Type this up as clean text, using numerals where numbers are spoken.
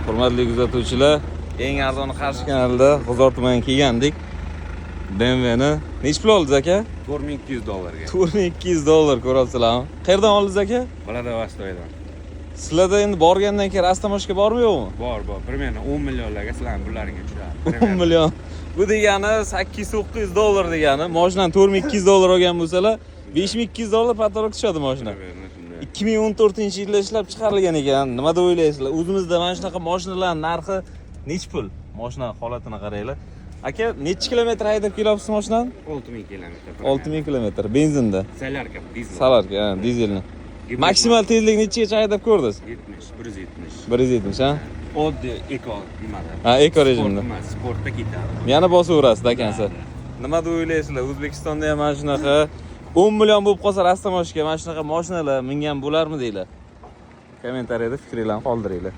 Hurmatli kuzatuvchilar, eng arzon Qarshi kanalida G'uzor tumaniga kelgandik. BMWni nech pul oldingiz aka? $4200 ga. $4200 ko'ryapsizlarmi? Qayerdan oldingiz aka? Vladivostoydan. Sizlarda endi borgandan keyin Rastamoshga bormi yo'qmi? Bor, primерно 10 millionlarga sizlarning pullaringiz tushadi. 10 million. Bu degani $800-900 degani. Mashinadan $4200 olgan bo'lsalar, $5200 patorok tushadi mashina. 2014-yilda ishlab chiqarilgan ekan. Nima deb o'ylaysizlar? O'zimizda mana shunaqa mashinalarning narxi nech pul? Mashina holatini qaranglar. Aka, necha kilometr haydab kelyapsiz mashinani? 6000 kilometr. 6000 kilometr benzinda. Solarka, dizel. Solarka, dizelni. Maksimal tezlik nechagacha haydab ko'rdingiz? 170. 170 ha? Oddiy eko nimada? Ha, eko rejimda. Sportda ketadi. Yana bosaverasiz akansa. Nima deb o'ylaysizlar? O'zbekistonda ham mana shunaqa 10 million bo'lib qolsa Rastamoshga mana shunaqa mashinalar mingan bo'larmi deylar. Kommentariyada fikringizni qoldiringlar.